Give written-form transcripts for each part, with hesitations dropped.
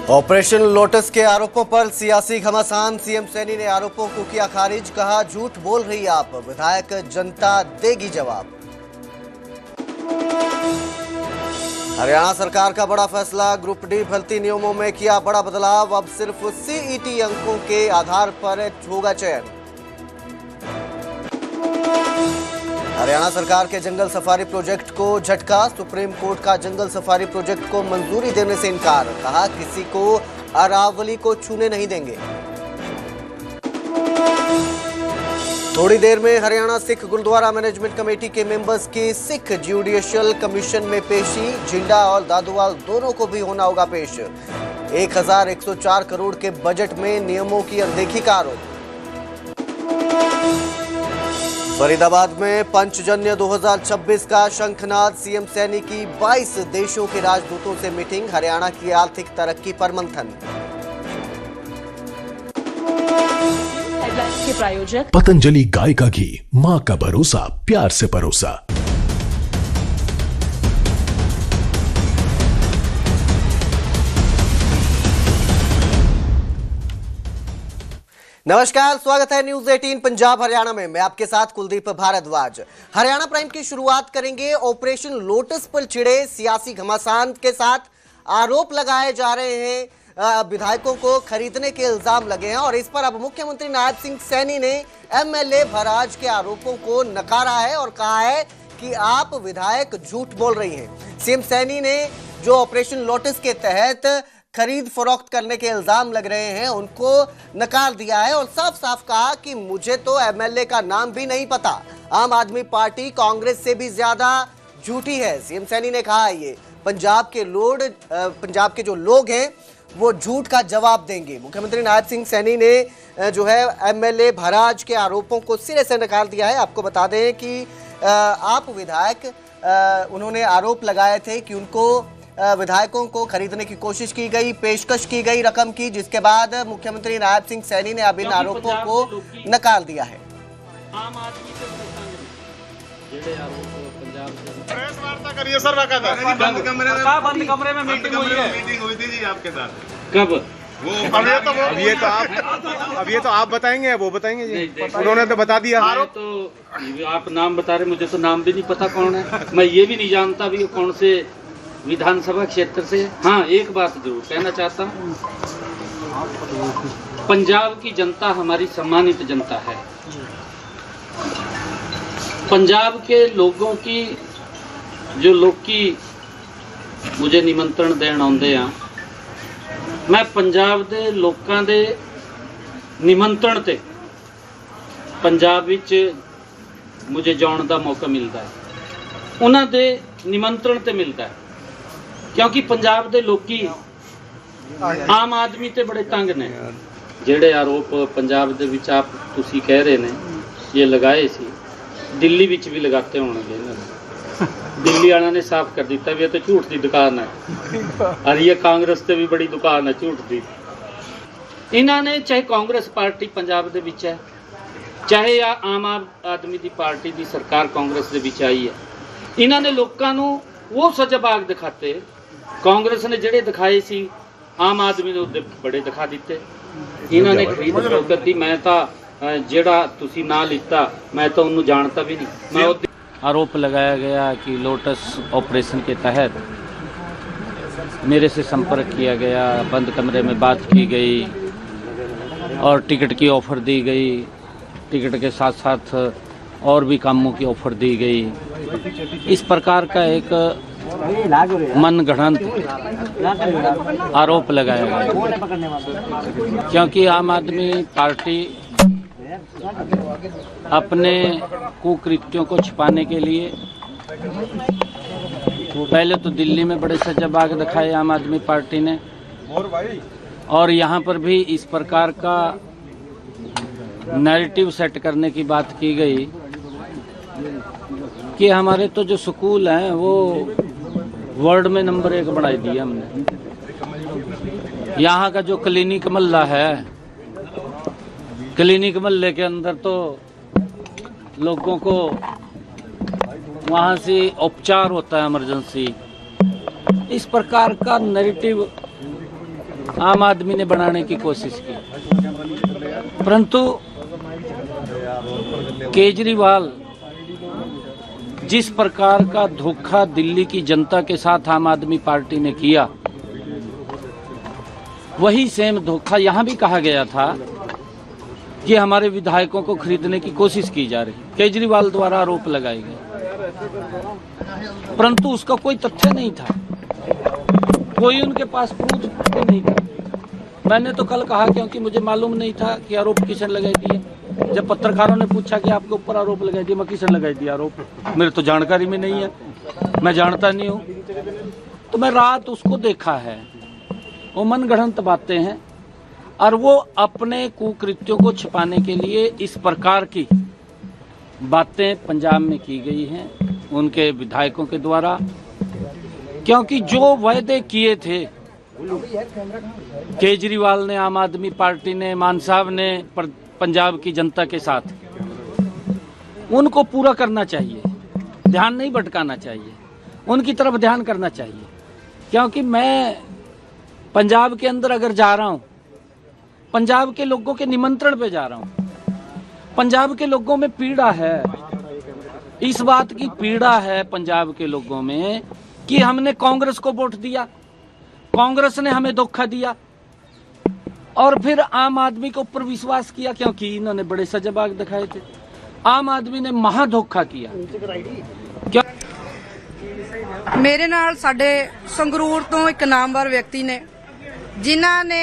Operation lotus के आरोपों पर सियासी घमासान। सीएम सैनी ने आरोपों को किया खारिज, कहा झूठ बोल रही आप, विधायक जनता देगी जवाब। हरियाणा सरकार का बड़ा फैसला, ग्रुप डी भर्ती नियमों में किया बड़ा बदलाव, अब सिर्फ सीईटी अंकों के आधार पर होगा चयन। हरियाणा सरकार के जंगल सफारी प्रोजेक्ट को झटका, सुप्रीम कोर्ट का जंगल सफारी प्रोजेक्ट को मंजूरी देने से इनकार, कहा किसी को अरावली को छूने नहीं देंगे। थोड़ी देर में हरियाणा सिख गुरुद्वारा मैनेजमेंट कमेटी के मेंबर्स की सिख ज्यूडिशियल कमीशन में पेशी, जिंडा और दादुवाल दोनों को भी होना होगा पेश। 1104 करोड़ के बजट में नियमों की अनदेखी का आरोप। फरीदाबाद में पंचजन्य 2026 का शंखनाद, सीएम सैनी की 22 देशों के राजदूतों से मीटिंग, हरियाणा की आर्थिक तरक्की पर मंथन। के प्रायोजक पतंजलि गाय का घी, मां का भरोसा, प्यार से परोसा। नमस्कार, स्वागत है न्यूज 18 पंजाब हरियाणा में। मैं आपके साथ कुलदीप भारद्वाज। हरियाणा प्राइम की शुरुआत करेंगे ऑपरेशन लोटस पर छिड़े सियासी घमासान के साथ। आरोप लगाए जा रहे हैं, विधायकों को खरीदने के इल्जाम लगे हैं और इस पर अब मुख्यमंत्री नायब सिंह सैनी ने एमएलए भराज के आरोपों को नकारा है और कहा है कि आप विधायक झूठ बोल रही हैं। सीएम सैनी ने जो ऑपरेशन लोटस के तहत खरीद फरोख्त करने के इल्जाम लग रहे हैं उनको नकार दिया है और साफ साफ कहा कि मुझे तो एमएलए का नाम भी नहीं पता। आम आदमी पार्टी कांग्रेस से भी ज्यादा झूठी है, सीएम सैनी ने कहा। ये पंजाब के जो लोग हैं वो झूठ का जवाब देंगे। मुख्यमंत्री नायब सिंह सैनी ने जो है एमएलए भराज के आरोपों को सिरे से नकार दिया है। आपको बता दें कि आप विधायक, उन्होंने आरोप लगाए थे कि उनको विधायकों को खरीदने की कोशिश की गई, पेशकश की गई रकम की, जिसके बाद मुख्यमंत्री नायब सिंह सैनी ने अब इन आरोपों को नकार दिया है। आम आदमी से प्रेस वार्ता करिए सर, बंद कमरे में मीटिंग हुई थी जी आपके साथ। कब? अब ये तो आप बताएंगे, वो बताएंगे जी। उन्होंने तो बता दिया। तो आप नाम बता रहे, मुझे तो नाम भी नहीं पता कौन है। मैं ये भी नहीं जानता भी कौन से विधानसभा क्षेत्र से। हाँ, एक बात जरूर कहना चाहता हूँ, पंजाब की जनता हमारी सम्मानित जनता है। पंजाब के लोगों की जो लोग की मुझे निमंत्रण देण आउंदे आ, मैं पंजाब दे लोकां दे निमंत्रण ते पंजाब विच मुझे जाण दा मौका मिलता है, उन्हां दे निमंत्रण ते मिलता है, क्योंकि पंजाब दे लोकी आम आदमी ते बड़े तंग ने। ਜਿਹੜੇ आरोप पंजाब दे विच आप तुसी कह रहे ने ये लगाए सी, दिल्ली विच भी लगाते होंगे। दिल्ली वालों ने साफ कर दिता भी ये तो झूठ की दुकान है और ये कांग्रेस से भी बड़ी दुकान है झूठ की। इन्होंने चाहे कांग्रेस पार्टी पंजाब दे विच है, चाहे आम आदमी की पार्टी की सरकार कांग्रेस दे विच आई है, इन्होंने लोगों को वो सच बाग दिखाते कांग्रेस ने ਜਿਹੜੇ ਦਿਖਾਏ ਸੀ आम आदमी ने ਉਹਦੇ बड़े दिखा दिते। इन्होंने खरीद फरोख्त की, मैं तो ਜਿਹੜਾ ਤੁਸੀਂ ना लिता मैं तो उन्होंने जानता भी नहीं। मैं आरोप लगाया गया कि लोटस ऑपरेशन के तहत मेरे से संपर्क किया गया, बंद कमरे में बात की गई और टिकट की ऑफ़र दी गई, टिकट के साथ साथ और भी कामों की ऑफ़र दी गई। इस प्रकार का एक मनगढ़ंत आरोप लगाया गया, क्योंकि आम आदमी पार्टी अपने कुकृत्यों को छिपाने के लिए पहले तो दिल्ली में बड़े सजाबाग दिखाए आम आदमी पार्टी ने, और यहाँ पर भी इस प्रकार का नैरेटिव सेट करने की बात की गई कि हमारे तो जो स्कूल हैं वो वर्ल्ड में नंबर 1 बढ़ाई दिया हमने। यहाँ का जो क्लिनिक मल्ला है, क्लिनिक मल्ले के अंदर तो लोगों को वहाँ से उपचार होता है इमरजेंसी। इस प्रकार का नैरेटिव आम आदमी ने बनाने की कोशिश की, परंतु केजरीवाल जिस प्रकार का धोखा दिल्ली की जनता के साथ आम आदमी पार्टी ने किया, वही सेम धोखा यहां भी कहा गया था कि हमारे विधायकों को खरीदने की कोशिश की जा रही, केजरीवाल द्वारा आरोप लगाए गए, परंतु उसका कोई तथ्य नहीं था, कोई उनके पास प्रूफ नहीं था। मैंने तो कल कहा क्योंकि मुझे मालूम नहीं था कि आरोप किसने लगाई दिए। जब पत्रकारों ने पूछा कि आपके ऊपर आरोप लगाई दिए, मैं किसने लगाई दिया आरोप, मेरे तो जानकारी में नहीं है, मैं जानता नहीं हूँ। तो मैं रात उसको देखा है, वो मनगढ़ंत बातें हैं और वो अपने कुकृत्यों को छिपाने के लिए इस प्रकार की बातें पंजाब में की गई हैं उनके विधायकों के द्वारा, क्योंकि जो वायदे किए थे केजरीवाल ने, आम आदमी पार्टी ने, मान साहब ने पंजाब की जनता के साथ, उनको पूरा करना चाहिए, ध्यान नहीं भटकाना चाहिए, उनकी तरफ ध्यान करना चाहिए। क्योंकि मैं पंजाब के अंदर अगर जा रहा हूं, पंजाब के लोगों के निमंत्रण पे जा रहा हूं, पंजाब के लोगों में पीड़ा है, इस बात की पीड़ा है पंजाब के लोगों में कि हमने कांग्रेस को वोट दिया, कांग्रेस ने हमें धोखा दिया और फिर आम आदमी के ऊपर विश्वास किया, क्योंकि इन्होंने बड़े सजबाग दिखाए थे। आम आदमी ने महा धोखा किया। क्या मेरे नाल साडे संगरूर तो एक नामवर व्यक्ति ने, जिन्हां ने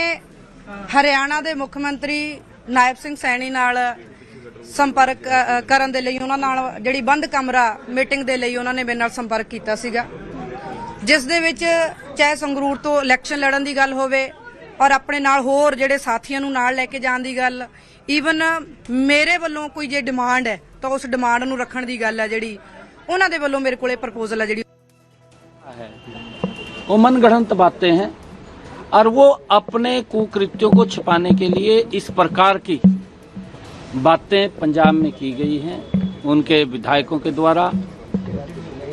हरियाणा के मुख्यमंत्री नायब सिंह सैनी नाल संपर्क करन दे लई, उन्हां नाल जिहड़ी बंद कमरा मीटिंग दे लई उन्हां ने मेरे नाल संपर्क कीता सीगा, जिस दे विच चाहे संगरूर तो इलैक्शन लड़न दी गल होवे और अपने नाल होर जिहड़े साथियां नूं नाल लैके जाण दी गल, ईवन मेरे वल्लों कोई जे डिमांड है तो उस डिमांड नूं रखण दी गल है, जिहड़ी उन्हां दे वल्लों मेरे कोले प्रपोजल है जिहड़ी वो मनगढ़ंत बातें हैं और वो अपने कुकृत्यों को छिपाने के लिए इस प्रकार की बातें पंजाब में की गई हैं उनके विधायकों के द्वारा,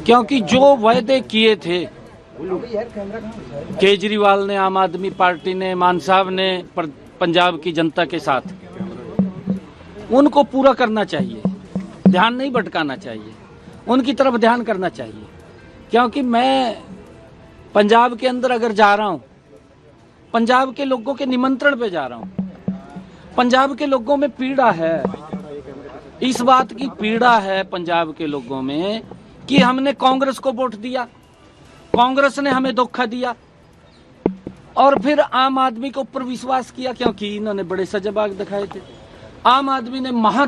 क्योंकि जो वायदे किए थे केजरीवाल ने, आम आदमी पार्टी ने, मान साहब ने पंजाब की जनता के साथ, उनको पूरा करना चाहिए, ध्यान नहीं भटकाना चाहिए, उनकी तरफ ध्यान करना चाहिए। क्योंकि मैं पंजाब के अंदर अगर जा रहा हूं, पंजाब के लोगों के निमंत्रण पे जा रहा हूं, पंजाब के लोगों में पीड़ा है, इस बात की पीड़ा है पंजाब के लोगों में कि हमने कांग्रेस को वोट दिया, कांग्रेस ने हमें धोखा दिया और फिर आम आदमी के ऊपर विश्वास किया, क्योंकि इन्होंने बड़े सजबाग दिखाए थे। आम आदमी ने महा।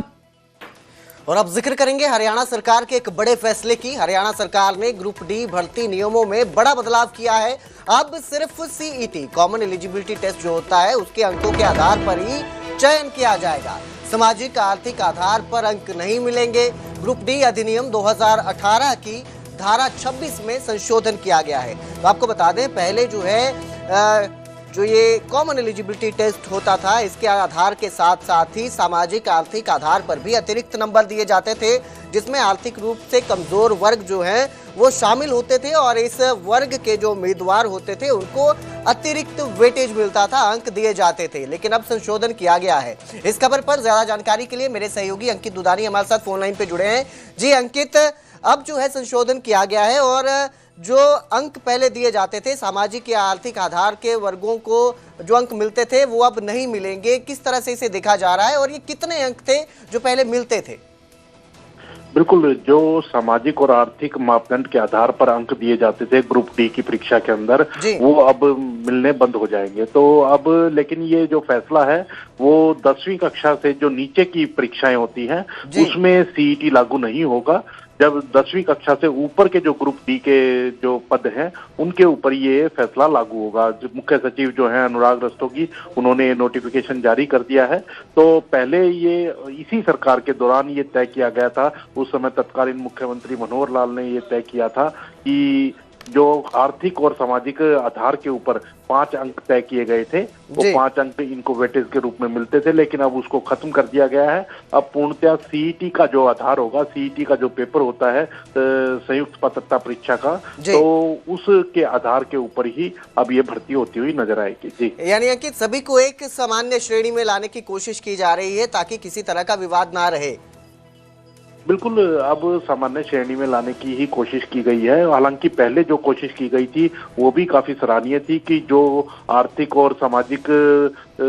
और अब जिक्र करेंगे हरियाणा सरकार के एक बड़े फैसले की। हरियाणा सरकार ने ग्रुप डी भर्ती नियमों में बड़ा बदलाव किया है। अब सिर्फ सीईटी कॉमन एलिजिबिलिटी टेस्ट जो होता है उसके अंकों के आधार पर ही चयन किया जाएगा। सामाजिक आर्थिक आधार पर अंक नहीं मिलेंगे। ग्रुप डी अधिनियम 2018 की धारा 26 में संशोधन किया गया है। तो आपको बता दें, पहले जो है जो ये कॉमन एलिजिबिलिटी टेस्ट होता था, इसके आधार के साथ साथ ही सामाजिक आर्थिक आधार पर भी अतिरिक्त नंबर दिए जाते थे, जिसमें आर्थिक रूप से कमजोर वर्ग जो हैं वो शामिल होते थे और इस वर्ग के जो उम्मीदवार होते थे उनको अतिरिक्त वेटेज मिलता था, अंक दिए जाते थे। लेकिन अब संशोधन किया गया है। इस खबर पर ज्यादा जानकारी के लिए मेरे सहयोगी अंकित दुदानी हमारे साथ फोन लाइन पे जुड़े हैं। जी अंकित, अब जो है संशोधन किया गया है और जो अंक पहले दिए जाते थे सामाजिक या आर्थिक आधार के वर्गों को जो अंक मिलते थे वो अब नहीं मिलेंगे। किस तरह से इसे देखा जा रहा है और ये कितने अंक थे जो पहले मिलते थे? बिल्कुल, जो सामाजिक और आर्थिक मापदंड के आधार पर अंक दिए जाते थे ग्रुप डी की परीक्षा के अंदर, वो अब मिलने बंद हो जाएंगे। तो अब लेकिन ये जो फैसला है वो 10वीं कक्षा से जो नीचे की परीक्षाएं होती हैं उसमें सीईटी लागू नहीं होगा। जब 10वीं कक्षा से ऊपर के जो ग्रुप डी के जो पद हैं उनके ऊपर ये फैसला लागू होगा। जो मुख्य सचिव जो हैं अनुराग रस्तोगी, उन्होंने नोटिफिकेशन जारी कर दिया है। तो पहले ये इसी सरकार के दौरान ये तय किया गया था, उस समय तत्कालीन मुख्यमंत्री मनोहर लाल ने ये तय किया था कि जो आर्थिक और सामाजिक आधार के ऊपर 5 अंक तय किए गए थे, वो 5 अंक इनको वेटेज के रूप में मिलते थे, लेकिन अब उसको खत्म कर दिया गया है। अब पूर्णतः सीईटी का जो आधार होगा, सीईटी का जो पेपर होता है संयुक्त पात्रता परीक्षा का, तो उसके आधार के ऊपर ही अब ये भर्ती होती हुई नजर आएगी। जी, यानी अंकित, सभी को एक सामान्य श्रेणी में लाने की कोशिश की जा रही है ताकि किसी तरह का विवाद ना रहे। बिल्कुल, अब सामान्य श्रेणी में लाने की ही कोशिश की गई है। हालांकि पहले जो कोशिश की गई थी वो भी काफी सराहनीय थी कि जो आर्थिक और सामाजिक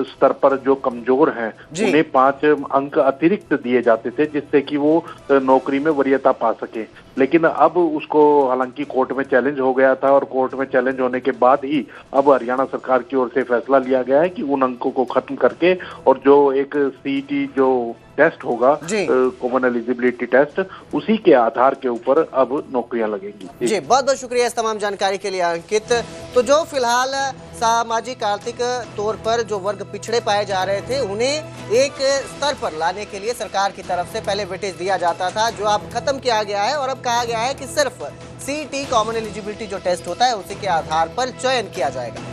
स्तर पर जो कमजोर हैं उन्हें 5 अंक अतिरिक्त दिए जाते थे, जिससे कि वो नौकरी में वरीयता पा सके। लेकिन अब उसको हालांकि कोर्ट में चैलेंज हो गया था, और कोर्ट में चैलेंज होने के बाद ही अब हरियाणा सरकार की ओर से फैसला लिया गया है कि उन अंकों को खत्म करके, और जो एक सीईटी जो टेस्ट होगा, कॉमन एलिजिबिलिटी टेस्ट, उसी के आधार के ऊपर अब नौकरियां लगेंगी। जी, बहुत बहुत शुक्रिया इस तमाम जानकारी के लिए अंकित। तो जो फिलहाल सामाजिक आर्थिक तौर पर जो वर्ग पिछड़े पाए जा रहे थे, उन्हें एक स्तर पर लाने के लिए सरकार की तरफ से पहले वेटेज दिया जाता था, जो अब खत्म किया गया है, और अब कहा गया है कि सिर्फ सीईटी कॉमन एलिजिबिलिटी जो टेस्ट होता है उसी के आधार पर चयन किया जाएगा।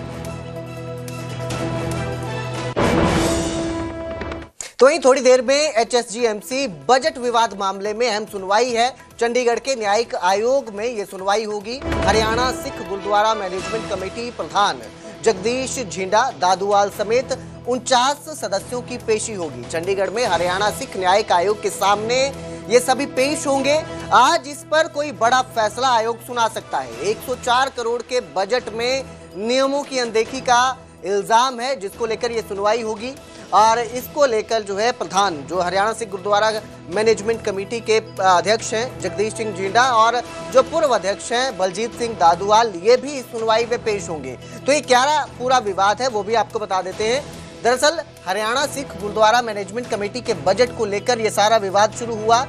तो वहीं थोड़ी देर में एचएसजीएमसी बजट विवाद मामले में अहम सुनवाई है। चंडीगढ़ के न्यायिक आयोग में ये सुनवाई होगी। हरियाणा सिख गुरुद्वारा मैनेजमेंट कमेटी प्रधान जगदीश झिंडा दादूवाल समेत 49 सदस्यों की पेशी होगी। चंडीगढ़ में हरियाणा सिख न्यायिक आयोग के सामने ये सभी पेश होंगे। आज इस पर कोई बड़ा फैसला आयोग सुना सकता है। 104 करोड़ के बजट में नियमों की अनदेखी का इल्जाम है, जिसको लेकर ये सुनवाई होगी। और इसको लेकर जो है प्रधान, जो हरियाणा सिख गुरुद्वारा मैनेजमेंट कमेटी के अध्यक्ष हैं जगदीश सिंह झिंडा, और जो पूर्व अध्यक्ष हैं बलजीत सिंह दादूवाल, ये भी इस सुनवाई में पेश होंगे। तो ये क्या पूरा विवाद है वो भी आपको बता देते हैं। दरअसल हरियाणा सिख गुरुद्वारा मैनेजमेंट कमेटी के बजट को लेकर ये सारा विवाद शुरू हुआ,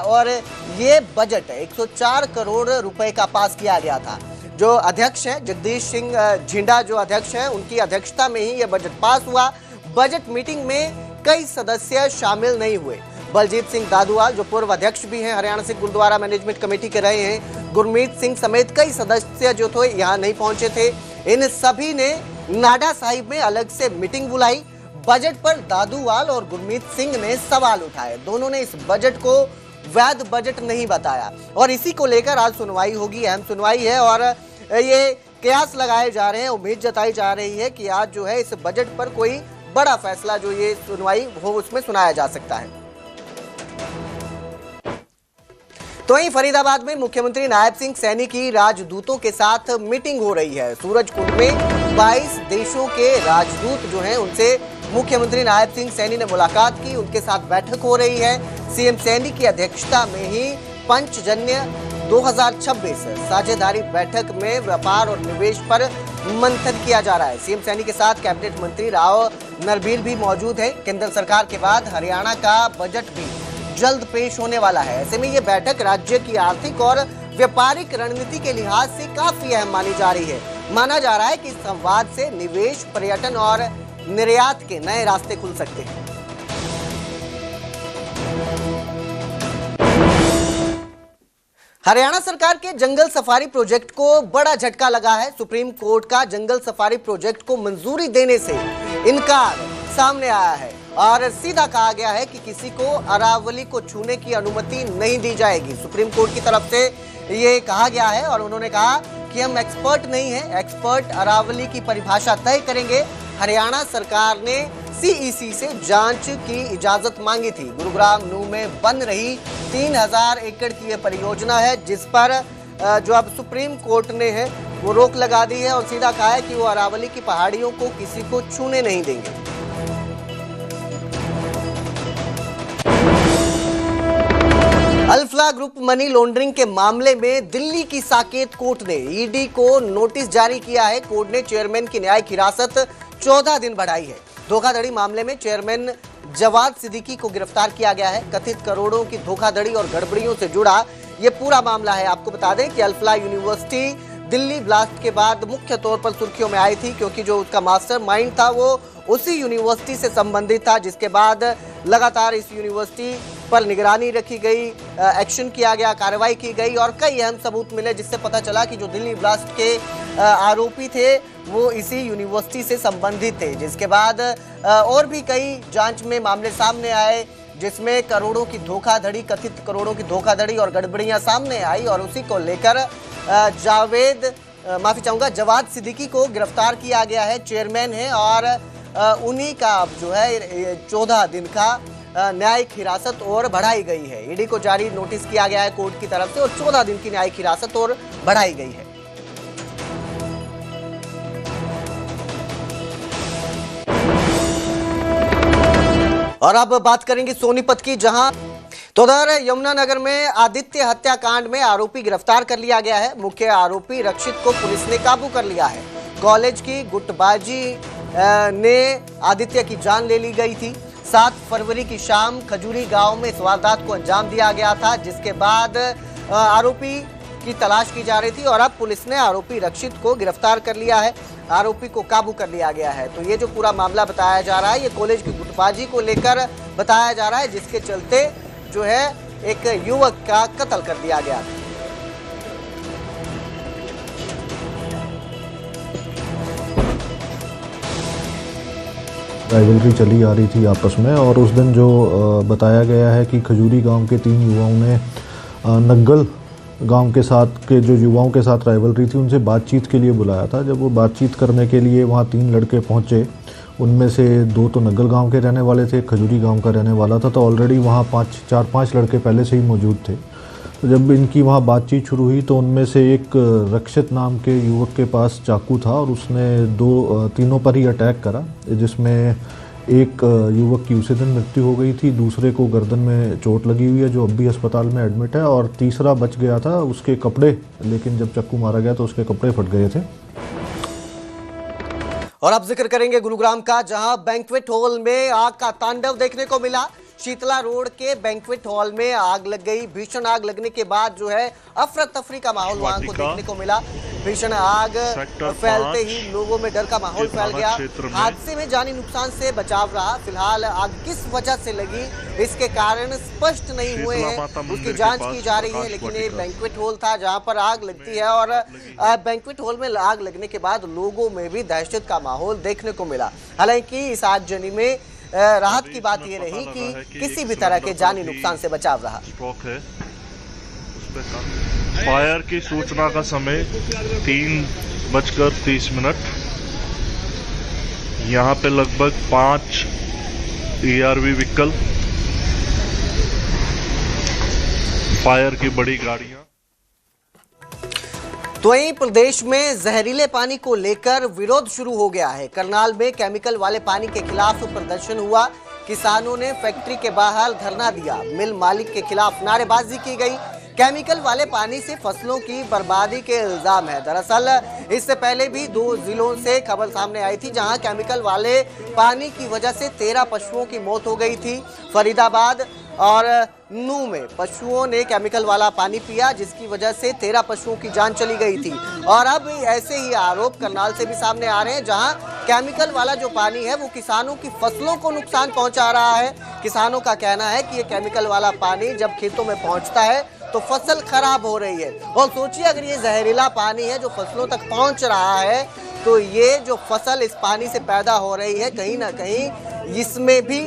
और ये बजट 104 करोड़ रुपए का पास किया गया था। जो अध्यक्ष हैं जगदीश सिंह झिंडा, जो अध्यक्ष हैं, उनकी अध्यक्षता में ही यह बजट पास हुआ। बजट मीटिंग में कई सदस्य शामिल नहीं हुए। बलजीत सिंह दादूवाल, जो पूर्व अध्यक्ष भी हैं हरियाणा सिख गुरुद्वारा मैनेजमेंट कमेटी के रहे हैं, गुरमीत सिंह समेत कई सदस्य जो थे यहाँ नहीं पहुंचे थे। इन सभी ने नाडा साहिब में अलग से मीटिंग बुलाई। बजट पर दादूवाल और गुरमीत सिंह ने सवाल उठाए। दोनों ने इस बजट को वैध बजट नहीं बताया, और इसी को लेकर आज सुनवाई होगी। अहम सुनवाई है, और ये कयास लगाए जा रहे हैं, उम्मीद जताई जा रही है कि आज जो है इस बजट पर कोई बड़ा फैसला जो ये सुनवाई हो उसमें सुनाया जा सकता है। तो वहीं फरीदाबाद में मुख्यमंत्री नायब सिंह सैनी की राजदूतों के साथ मीटिंग हो रही है। सूरजकुंड में 22 देशों के राजदूत जो हैं उनसे मुख्यमंत्री नायब सिंह सैनी ने मुलाकात की, उनके साथ बैठक हो रही है। सीएम सैनी की अध्यक्षता में ही पंचजन्य 2026 साझेदारी बैठक में व्यापार और निवेश पर मंथन किया जा रहा है। सीएम सैनी के साथ कैबिनेट मंत्री राव नरबीर भी मौजूद है। केंद्र सरकार के बाद हरियाणा का बजट भी जल्द पेश होने वाला है। ऐसे में ये बैठक राज्य की आर्थिक और व्यापारिक रणनीति के लिहाज से काफी अहम मानी जा रही है। माना जा रहा है कि इस संवाद से निवेश, पर्यटन और निर्यात के नए रास्ते खुल सकते हैं। हरियाणा सरकार के जंगल सफारी प्रोजेक्ट को बड़ा झटका लगा है। सुप्रीम कोर्ट का जंगल सफारी प्रोजेक्ट को मंजूरी देने से इनकार सामने आया है, और सीधा कहा गया है कि किसी को अरावली को छूने की अनुमति नहीं दी जाएगी। सुप्रीम कोर्ट की तरफ से ये कहा गया है, और उन्होंने कहा कि हम एक्सपर्ट नहीं हैं, एक्सपर्ट अरावली की परिभाषा तय करेंगे। हरियाणा सरकार ने सीईसी से जांच की इजाजत मांगी थी। गुरुग्राम नू में बन रही 3000 एकड़ की यह परियोजना है, जिस पर जो अब सुप्रीम कोर्ट ने है वो रोक लगा दी है, और सीधा कहा है कि वो अरावली की पहाड़ियों को किसी को छूने नहीं देंगे। अल्फला ग्रुप मनी लॉन्ड्रिंग के मामले में दिल्ली की साकेत कोर्ट ने ईडी को नोटिस जारी किया है। कोर्ट ने चेयरमैन की न्यायिक हिरासत 14 दिन बढ़ाई है। धोखाधड़ी मामले में चेयरमैन जवाद सिद्दीकी को गिरफ्तार किया गया है। कथित करोड़ों की धोखाधड़ी और गड़बड़ियों से जुड़ा ये पूरा मामला है। आपको बता दें कि अल्फला यूनिवर्सिटी दिल्ली ब्लास्ट के बाद मुख्य तौर पर सुर्खियों में आई थी, क्योंकि जो उसका मास्टर माइंड था वो उसी यूनिवर्सिटी से संबंधित था, जिसके बाद लगातार इस यूनिवर्सिटी पर निगरानी रखी गई, एक्शन किया गया, कार्रवाई की गई और कई अहम सबूत मिले, जिससे पता चला कि जो दिल्ली ब्लास्ट के आरोपी थे वो इसी यूनिवर्सिटी से संबंधित थे। जिसके बाद और भी कई जांच में मामले सामने आए, जिसमें करोड़ों की धोखाधड़ी, कथित करोड़ों की धोखाधड़ी और गड़बड़ियां सामने आई और उसी को लेकर जवाद सिद्दीकी को गिरफ्तार किया गया है। चेयरमैन है और उन्हीं का अब जो है 14 दिन का न्यायिक हिरासत और बढ़ाई गई है। ईडी को जारी नोटिस किया गया है कोर्ट की तरफ से और 14 दिन की न्यायिक हिरासत और बढ़ाई गई है। और अब बात करेंगे सोनीपत की, जहां तो उधर यमुनानगर में आदित्य हत्याकांड में आरोपी गिरफ्तार कर लिया गया है। मुख्य आरोपी रक्षित को पुलिस ने काबू कर लिया है। कॉलेज की गुटबाजी ने आदित्य की जान ले ली गई थी। 7 फरवरी की शाम खजूरी गांव में इस वारदात को अंजाम दिया गया था, जिसके बाद आरोपी की तलाश की जा रही थी और अब पुलिस ने आरोपी रक्षित को गिरफ्तार कर लिया है, आरोपी को काबू कर लिया गया है। तो ये जो पूरा मामला बताया जा रहा है, ये कॉलेज की गुटबाजी को लेकर बताया जा रहा है, जिसके चलते जो है एक युवक का कत्ल कर दिया गया। राइवलरी चली आ रही थी आपस में और उस दिन जो बताया गया है कि खजूरी गांव के 3 युवाओं ने नग्गल गांव के साथ के जो युवाओं के साथ राइवलरी थी उनसे बातचीत के लिए बुलाया था। जब वो बातचीत करने के लिए वहां 3 लड़के पहुंचे, उनमें से 2 तो नग्गल गांव के रहने वाले थे, खजूरी गांव का रहने वाला था। तो ऑलरेडी वहां 4-5 लड़के पहले से ही मौजूद थे। तो जब इनकी वहां बातचीत शुरू हुई तो उनमें से एक रक्षित नाम के युवक के पास चाकू था और उसने तीनों पर ही अटैक करा, जिसमें एक युवक की उसी दिन मृत्यु हो गई थी, दूसरे को गर्दन में चोट लगी हुई है जो अब भी अस्पताल में एडमिट है और तीसरा बच गया था, उसके कपड़े, लेकिन जब चाकू मारा गया तो उसके कपड़े फट गए थे। और अब जिक्र करेंगे गुरुग्राम का, जहां बैंक्वेट हॉल में आग का तांडव देखने को मिला। शीतला रोड के बैंक्वेट हॉल में आग लग गई। भीषण आग लगने के बाद जो है अफरा तफरी का माहौल वहां को देखने को मिला। भीषण आग फैलते ही लोगों में डर का माहौल फैल गया। हादसे में जानी नुकसान से बचाव रहा। फिलहाल आग किस वजह से लगी इसके कारण स्पष्ट नहीं हुए हैं, उसकी जांच की जा रही है। लेकिन ये बैंक्वेट हॉल था जहां पर आग लगती है और बैंक्वेट हॉल में आग लगने के बाद लोगों में भी दहशत का माहौल देखने को मिला। हालांकि इस आगजनी में राहत की बात यह रही कि किसी भी तरह के जानी नुकसान से बचाव रहा। फायर की सूचना का समय 3:30। यहाँ पे लगभग 5 ERV व्हीकल, फायर की बड़ी गाड़ियां। तो वहीं प्रदेश में जहरीले पानी को लेकर विरोध शुरू हो गया है। करनाल में केमिकल वाले पानी के खिलाफ प्रदर्शन हुआ। किसानों ने फैक्ट्री के बाहर धरना दिया। मिल मालिक के खिलाफ नारेबाजी की गई। केमिकल वाले पानी से फसलों की बर्बादी के इल्जाम है। दरअसल इससे पहले भी 2 जिलों से खबर सामने आई थी जहां केमिकल वाले पानी की वजह से 13 पशुओं की मौत हो गई थी। फरीदाबाद और नूह में पशुओं ने केमिकल वाला पानी पिया, जिसकी वजह से 13 पशुओं की जान चली गई थी। और अब ऐसे ही आरोप करनाल से भी सामने आ रहे हैं, जहां केमिकल वाला जो पानी है वो किसानों की फसलों को नुकसान पहुंचा रहा है। किसानों का कहना है कि ये केमिकल वाला पानी जब खेतों में पहुंचता है तो फसल खराब हो रही है। और सोचिए अगर ये जहरीला पानी है जो फसलों तक पहुंच रहा है, तो ये जो फसल इस पानी से पैदा हो रही है, कहीं ना कहीं इसमें भी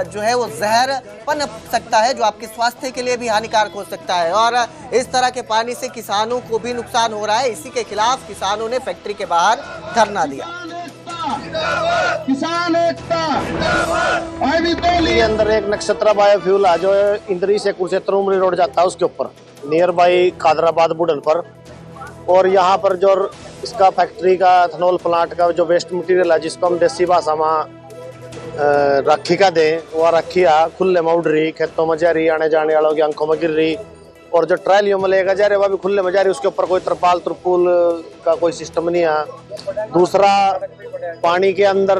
जो है वो जहर पनप सकता है, जो आपके स्वास्थ्य के लिए भी हानिकारक हो सकता है। और इस तरह के पानी से किसानों को भी नुकसान हो रहा है। इसी के खिलाफ किसानों ने फैक्ट्री के बाहर धरना दिया। किसान एकता अंदर एक नक्षत्रा बायोफ्यूल है जो इंद्री से कुरुक्षेत्र उमरी रोड जाता है, उसके ऊपर नियर बाई कादराबाद बुडन पर। और यहाँ पर जो इसका फैक्ट्री का एथेनॉल प्लांट का जो वेस्ट मटेरियल है, जिसको हम देसी भाषा में राखी का दें, वह राखी है खुले में उड़ रही, खेतों में जा रही, आने जाने वालों की आंखों में गिर रही। और जो ट्रायलियों में लेकर जा रहे वह भी खुले में जा रही, उसके ऊपर कोई तरपाल तरपुल का कोई सिस्टम नहीं है। दूसरा, पानी के अंदर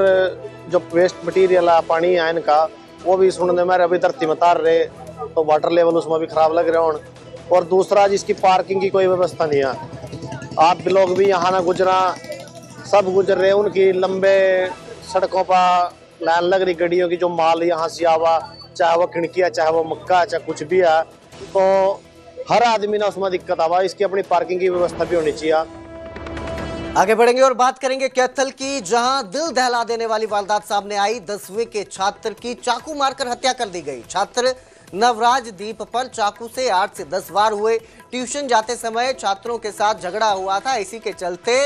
जो वेस्ट मटेरियल है, पानी है इनका, वो भी सुनने में अभी धरती में तार रहे, तो वाटर लेवल उसमें भी खराब लग रहे हैं। और दूसरा, जिसकी पार्किंग की कोई व्यवस्था नहीं है। आप लोग भी यहाँ ना गुजरा, सब गुजर रहे, उनकी लंबे सड़कों पर लाइन लग रही गाड़ियों की, जो माल यहाँ से आवा चाहे वो खिड़कियाँ, चाहे वो मक्का, चाहे कुछ भी है, तो हर आदमी ना उसमें दिक्कत आवा। इसकी अपनी पार्किंग की व्यवस्था भी होनी चाहिए। आगे बढ़ेंगे और बात करेंगे कैथल की, जहां दिल दहला देने वाली वारदात सामने आई। 10वीं के छात्र की चाकू मारकर हत्या कर दी गई। छात्र नवराज दीप पर चाकू से 8 से 10 वार हुए। ट्यूशन जाते समय छात्रों के साथ झगड़ा हुआ था, इसी के चलते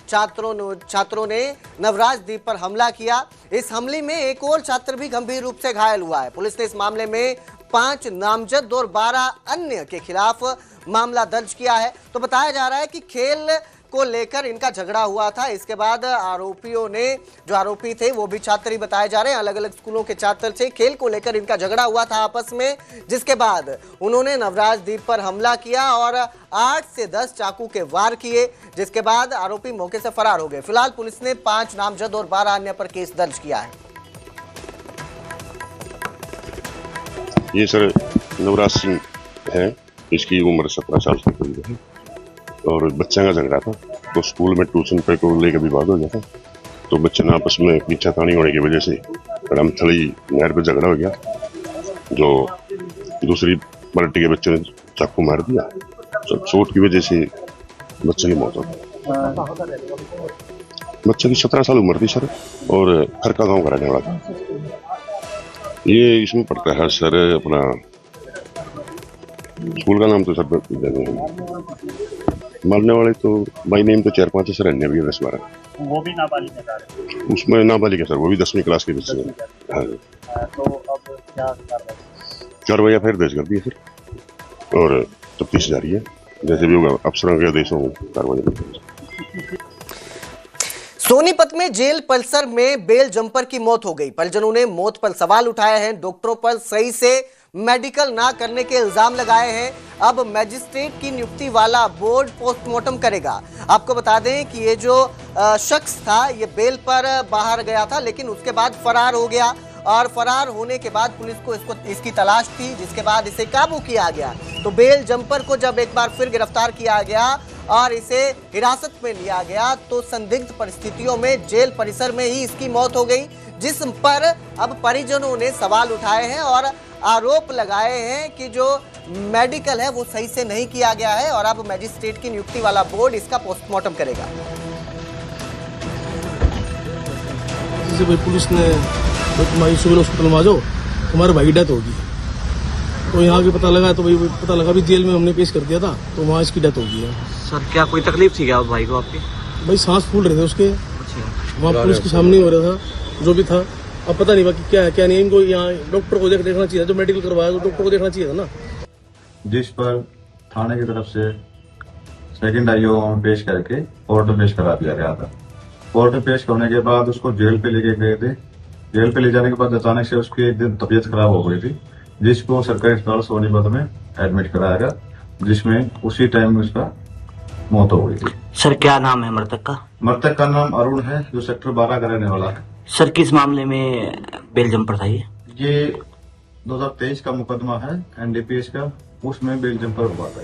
छात्रों ने नवराज दीप पर हमला किया। इस हमले में एक और छात्र भी गंभीर रूप से घायल हुआ है। पुलिस ने इस मामले में 5 नामजद और 12 अन्य के खिलाफ मामला दर्ज किया है। तो बताया जा रहा है कि खेल को लेकर इनका झगड़ा हुआ था। इसके बाद जो आरोपी थे वो भी छात्र ही बताए जा रहे हैं, अलग अलग स्कूलों के छात्र थे। खेल को लेकर इनका झगड़ा हुआ था आपस में, जिसके बाद उन्होंने नवराज दीप पर हमला किया और 8 से 10 चाकू के वार किए, जिसके बाद आरोपी मौके से फरार हो गए। फिलहाल पुलिस ने 5 नामजद और 12 अन्य पर केस दर्ज किया है। ये सर नवराज सिंह है, इसकी उम्र 17 साल से करीब है और बच्चा का झगड़ा था। तो स्कूल में ट्यूशन पे को लेकर विवाद हो गया था, तो बच्चे ने आपस में पीछा तानी होने की वजह से रमथली नहर पे झगड़ा हो गया। जो दूसरी पार्टी के बच्चे ने चाकू मार दिया, चोट की वजह से बच्चे की मौत हो गई। बच्चे की 17 साल उम्र थी सर और खरका गाँव का रहने वाला था। ये इसमें पड़ता है सर अपना स्कूल का नाम तो सर मारने वाले तो बाई नेम तो 4-5 सर अन्य भी 10-12। वो भी नाबालिग है? उसमें नाबालिग है सर, वो भी 10वीं क्लास के बच्चे हैं। हाँ, तो अब क्या कार्रवाई फिर दर्ज कर दी है सर और तफ्तीश जारी है। जैसे भी होगा अफसरों के आदेशों में कार्रवाई। सोनीपत में जेल परिसर में बेल जंपर की मौत हो गई। परिजनों ने मौत पर सवाल उठाए हैं। डॉक्टरों पर सही से मेडिकल ना करने के इल्जाम लगाए हैं। अब मैजिस्ट्रेट की नियुक्ति वाला बोर्ड पोस्टमार्टम करेगा। आपको बता दें कि ये जो शख्स था ये बेल पर बाहर गया था, लेकिन उसके बाद फरार हो गया और फरार होने के बाद पुलिस को इसकी तलाश थी, जिसके बाद इसे काबू किया गया। तो बेल जंपर को जब एक बार फिर गिरफ्तार किया गया और इसे हिरासत में लिया गया, तो संदिग्ध परिस्थितियों में जेल परिसर में ही इसकी मौत हो गई, जिस पर अब परिजनों ने सवाल उठाए हैं और आरोप लगाए हैं कि जो मेडिकल है वो सही से नहीं किया गया है और अब मैजिस्ट्रेट की नियुक्ति वाला बोर्ड इसका पोस्टमार्टम करेगा। जैसे भाई पुलिस ने तुम्हारी सिविल हॉस्पिटल में आ जाओ, तुम्हारे भाई की डेथ होगी, तो यहाँ भी पता लगा, तो भाई पता लगा भी जेल में हमने पेश कर दिया था, तो वहाँ इसकी डेथ होगी है। सर क्या कोई तकलीफ थी क्या उस भाई को आपके? भाई सांस फूल रहे थे उसके। अच्छा। वहाँ पुलिस के सामने हो रहा था जो भी था। अब पता नहीं बाकी क्या है क्या नहीं। इनको यहाँ डॉक्टर को देखना चाहिए, जो मेडिकल करवाया तो डॉक्टर को देखना चाहिए था ना। जिस पर थाने की तरफ से सेकंड आईओ में पेश करके कोर्ट में पेश करा दिया गया था। कोर्ट में पेश करने के बाद उसको जेल पे लेके गए थे। जेल पे ले जाने के बाद अचानक से उसकी एक दिन तबीयत खराब हो गई थी, जिसको सरकारी अस्पताल सोनीपत में एडमिट कराया गया, जिसमें उसी टाइम में उसका मौत हो गई थी। सर क्या नाम है मृतक का? मृतक का नाम अरुण है, जो सेक्टर 12 का रहने वाला है। सर किस मामले में बेल जंपर था ये 2023 का मुकदमा है NDPS का, उसमें बेल जंपर हुआ था।